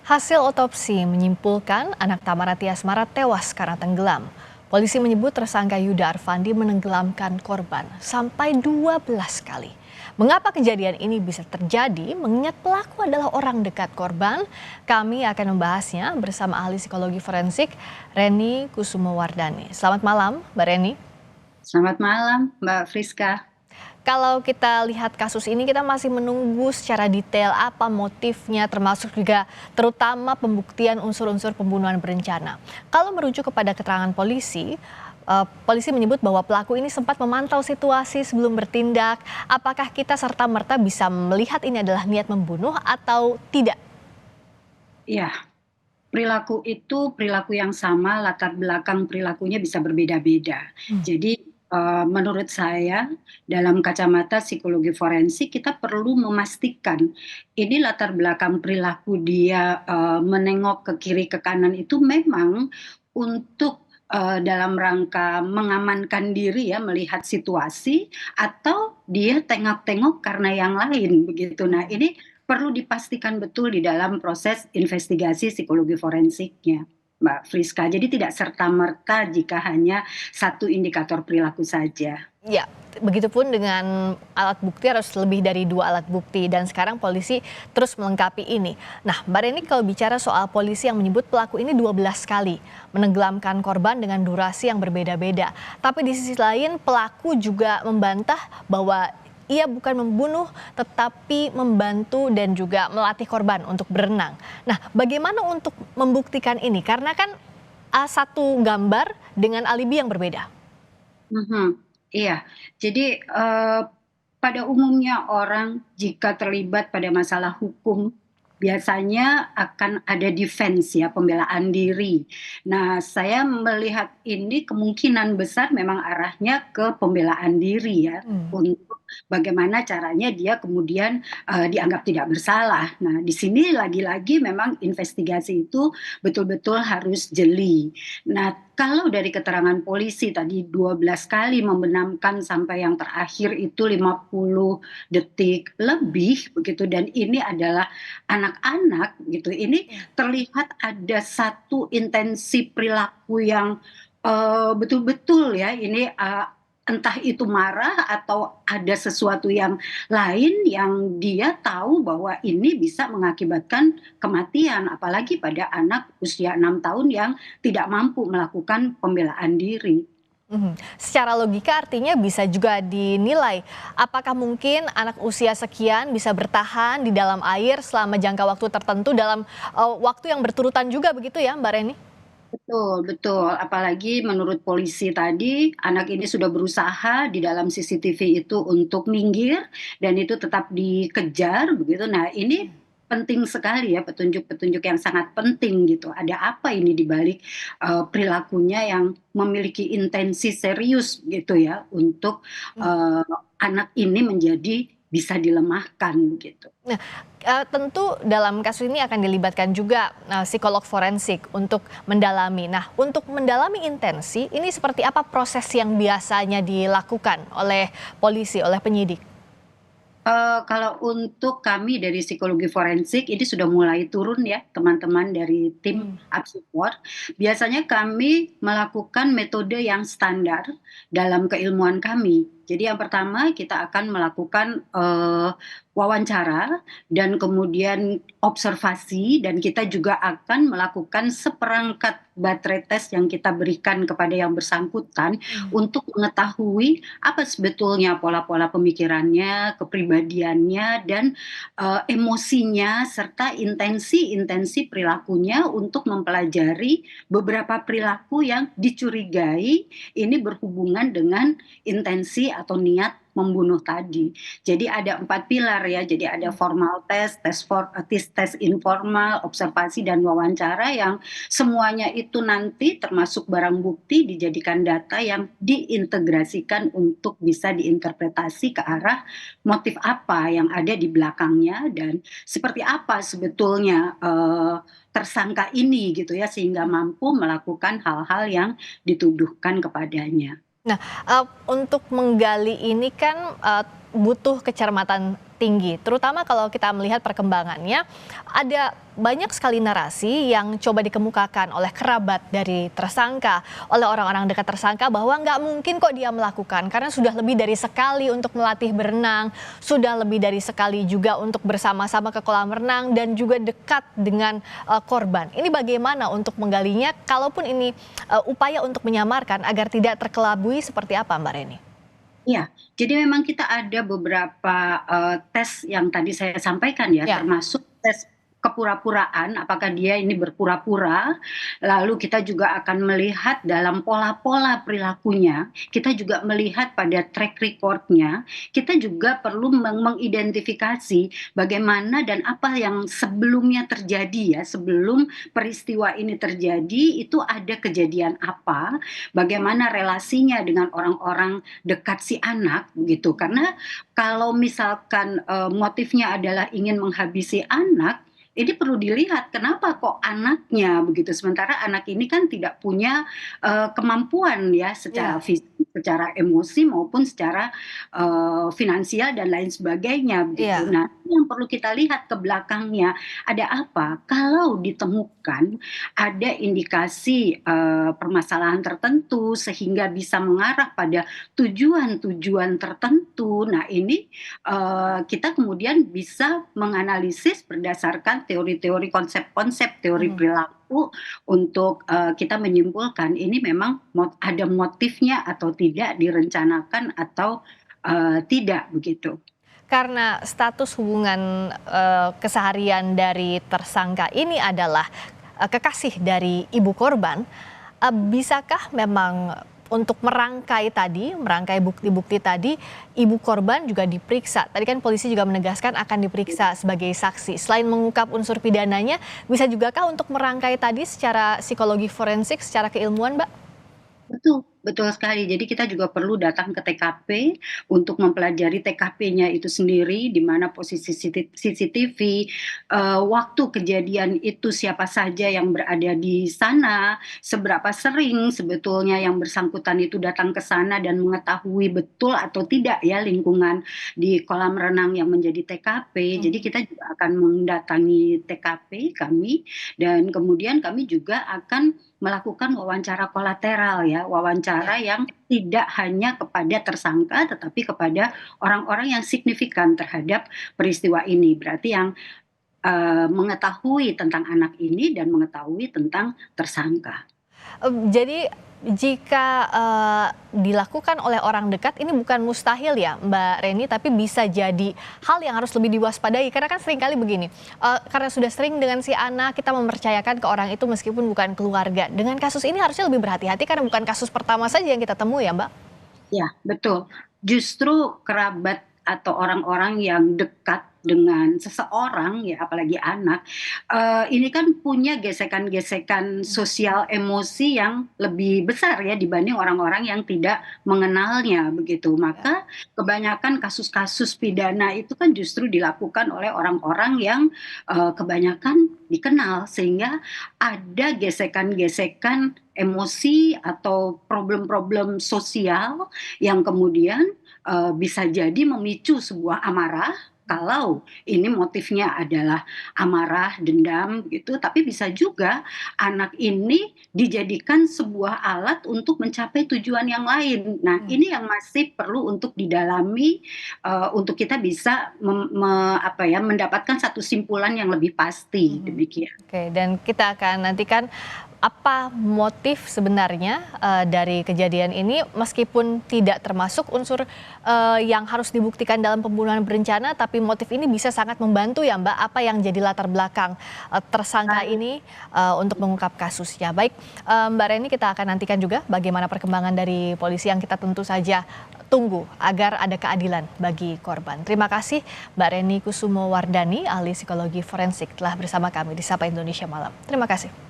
Hasil otopsi menyimpulkan anak Tamara Tiasmara tewas karena tenggelam. Polisi menyebut tersangka Yuda Arfandi menenggelamkan korban sampai 12 kali. Mengapa kejadian ini bisa terjadi? Mengingat pelaku adalah orang dekat korban, kami akan membahasnya bersama ahli psikologi forensik Reni Kusumowardani. Selamat malam, Mbak Reni. Selamat malam, Mbak Friska. Kalau kita lihat kasus ini, kita masih menunggu secara detail apa motifnya, termasuk juga terutama pembuktian unsur-unsur pembunuhan berencana. Kalau merujuk kepada keterangan polisi, polisi menyebut bahwa pelaku ini sempat memantau situasi sebelum bertindak. Apakah kita serta-merta bisa melihat ini adalah niat membunuh atau tidak? Iya, perilaku itu perilaku yang sama, latar belakang perilakunya bisa berbeda-beda. Hmm. Jadi, menurut saya dalam kacamata psikologi forensik kita perlu memastikan ini latar belakang perilaku dia, menengok ke kiri ke kanan itu memang untuk, dalam rangka mengamankan diri ya, melihat situasi atau dia tengok-tengok karena yang lain begitu. Nah ini perlu dipastikan betul di dalam proses investigasi psikologi forensiknya, Mbak Friska. Jadi tidak serta-merta jika hanya satu indikator perilaku saja. Ya, begitupun dengan alat bukti harus lebih dari 2 alat bukti dan sekarang polisi terus melengkapi ini. Nah, Mbak Reni kalau bicara soal polisi yang menyebut pelaku ini 12 kali menenggelamkan korban dengan durasi yang berbeda-beda. Tapi di sisi lain pelaku juga membantah bahwa ia bukan membunuh tetapi membantu dan juga melatih korban untuk berenang. Nah, bagaimana untuk membuktikan ini? Karena kan satu gambar dengan alibi yang berbeda. Mhm, iya. Jadi, pada umumnya orang jika terlibat pada masalah hukum, biasanya akan ada defense ya, pembelaan diri. Nah, saya melihat ini kemungkinan besar memang arahnya ke pembelaan diri ya, Hmm. untuk bagaimana caranya dia kemudian, dianggap tidak bersalah. Nah, di sini lagi-lagi memang investigasi itu betul-betul harus jeli. Nah, kalau dari keterangan polisi tadi 12 kali membenamkan sampai yang terakhir itu 50 detik lebih begitu dan ini adalah anak-anak gitu, ini Ya. terlihat ada satu intensi perilaku yang, betul-betul ya ini, entah itu marah atau ada sesuatu yang lain yang dia tahu bahwa ini bisa mengakibatkan kematian, apalagi pada anak usia 6 tahun yang tidak mampu melakukan pembelaan diri. Mhm. Secara logika artinya bisa juga dinilai apakah mungkin anak usia sekian bisa bertahan di dalam air selama jangka waktu tertentu dalam waktu yang berturutan juga begitu ya Mbak Reni? Betul betul, apalagi menurut polisi tadi, anak ini sudah berusaha di dalam CCTV itu untuk minggir dan itu tetap dikejar begitu. Nah ini penting sekali ya petunjuk-petunjuk yang sangat penting gitu. Ada apa ini di balik, perilakunya yang memiliki intensi serius gitu ya untuk, eee, anak ini menjadi bisa dilemahkan gitu. Nah, tentu dalam kasus ini akan dilibatkan juga psikolog forensik untuk mendalami. Nah, untuk mendalami intensi, ini seperti apa proses yang biasanya dilakukan oleh polisi, oleh penyidik? Kalau untuk kami dari psikologi forensik ini sudah mulai turun ya teman-teman dari tim Hmm. Support. Biasanya kami melakukan metode yang standar dalam keilmuan kami. Jadi yang pertama kita akan melakukan, wawancara dan kemudian observasi dan kita juga akan melakukan seperangkat baterai tes yang kita berikan kepada yang bersangkutan Hmm. untuk mengetahui apa sebetulnya pola-pola pemikirannya, kepribadiannya, dan, emosinya, serta intensi-intensi perilakunya untuk mempelajari beberapa perilaku yang dicurigai ini berhubungan dengan intensi atau niat membunuh tadi. Jadi ada 4 pilar ya, jadi ada formal test, tes informal, observasi, dan wawancara yang semuanya itu nanti termasuk barang bukti dijadikan data yang diintegrasikan untuk bisa diinterpretasi ke arah motif apa yang ada di belakangnya dan seperti apa sebetulnya, tersangka ini gitu ya, sehingga mampu melakukan hal-hal yang dituduhkan kepadanya. Nah, untuk menggali ini kan, butuh kecermatan tinggi, terutama kalau kita melihat perkembangannya, ada banyak sekali narasi yang coba dikemukakan oleh kerabat dari tersangka, oleh orang-orang dekat tersangka bahwa nggak mungkin kok dia melakukan, karena sudah lebih dari sekali untuk melatih berenang, sudah lebih dari sekali juga untuk bersama-sama ke kolam renang, dan juga dekat dengan korban. Ini bagaimana untuk menggalinya, kalaupun ini upaya untuk menyamarkan agar tidak terkelabui seperti apa Mbak Reni? Iya, jadi memang kita ada beberapa, tes yang tadi saya sampaikan ya, Ya. termasuk tes kepura-puraan, apakah dia ini berpura-pura, lalu kita juga akan melihat dalam pola-pola perilakunya, kita juga melihat pada track record-nya, kita juga perlu mengidentifikasi bagaimana dan apa yang sebelumnya terjadi ya, sebelum peristiwa ini terjadi, itu ada kejadian apa, bagaimana relasinya dengan orang-orang dekat si anak, begitu. Karena kalau misalkan, motifnya adalah ingin menghabisi anak, ini perlu dilihat kenapa kok anaknya begitu, sementara anak ini kan tidak punya, kemampuan ya secara Ya. fisik, secara emosi maupun secara, finansial dan lain sebagainya begitu. Iya. Nah, ini yang perlu kita lihat ke belakangnya, ada apa? Kalau ditemukan ada indikasi, permasalahan tertentu sehingga bisa mengarah pada tujuan-tujuan tertentu. Nah ini, kita kemudian bisa menganalisis berdasarkan teori-teori, konsep-konsep, teori Mhm. perilaku untuk, kita menyimpulkan ini memang ada motifnya atau tidak, direncanakan atau, tidak, begitu. Karena status hubungan keseharian dari tersangka ini adalah kekasih dari ibu korban, bisakah memang untuk merangkai bukti-bukti tadi, ibu korban juga diperiksa? Tadi kan polisi juga menegaskan akan diperiksa sebagai saksi. Selain mengungkap unsur pidananya, bisa jugakah untuk merangkai tadi secara psikologi forensik, secara keilmuan, Mbak? Betul, betul sekali. Jadi kita juga perlu datang ke TKP untuk mempelajari TKP-nya itu sendiri, di mana posisi CCTV, waktu kejadian itu siapa saja yang berada di sana, seberapa sering sebetulnya yang bersangkutan itu datang ke sana dan mengetahui betul atau tidak ya lingkungan di kolam renang yang menjadi TKP. Jadi Mhm. kita juga akan mendatangi TKP kami, dan kemudian kami juga akan melakukan wawancara kolateral ya, Ya. wawancara yang tidak hanya kepada tersangka, tetapi kepada orang-orang yang signifikan terhadap peristiwa ini. Berarti yang, mengetahui tentang anak ini dan mengetahui tentang tersangka. Jadi jika, dilakukan oleh orang dekat ini bukan mustahil ya Mbak Reni, tapi bisa jadi hal yang harus lebih diwaspadai. Karena kan seringkali begini, karena sudah sering dengan si anak, kita mempercayakan ke orang itu meskipun bukan keluarga. Dengan kasus ini harusnya lebih berhati-hati karena bukan kasus pertama saja yang kita temui ya Mbak? Ya, betul. Justru kerabat atau orang-orang yang dekat dengan seseorang ya, apalagi anak, ini kan punya gesekan-gesekan sosial emosi yang lebih besar ya dibanding orang-orang yang tidak mengenalnya begitu. Ya. Maka kebanyakan kasus-kasus pidana itu kan justru dilakukan oleh orang-orang yang, kebanyakan dikenal, sehingga ada gesekan-gesekan emosi atau problem-problem sosial yang kemudian, bisa jadi memicu sebuah amarah, kalau ini motifnya adalah amarah, dendam gitu, tapi bisa juga anak ini dijadikan sebuah alat untuk mencapai tujuan yang lain. Nah, Mhm. ini yang masih perlu untuk didalami, untuk kita bisa apa ya, mendapatkan satu simpulan yang lebih pasti, Mhm. demikian. Oke, dan kita akan nantikan apa motif sebenarnya dari kejadian ini, meskipun tidak termasuk unsur yang harus dibuktikan dalam pembunuhan berencana, tapi motif ini bisa sangat membantu ya Mbak, apa yang jadi latar belakang tersangka Baik. ini untuk mengungkap kasusnya. Baik, Mbak Reni, kita akan nantikan juga bagaimana perkembangan dari polisi yang kita tentu saja tunggu agar ada keadilan bagi korban. Terima kasih Mbak Reni Kusumo Wardani, ahli psikologi forensik, telah bersama kami di Sapa Indonesia Malam. Terima kasih.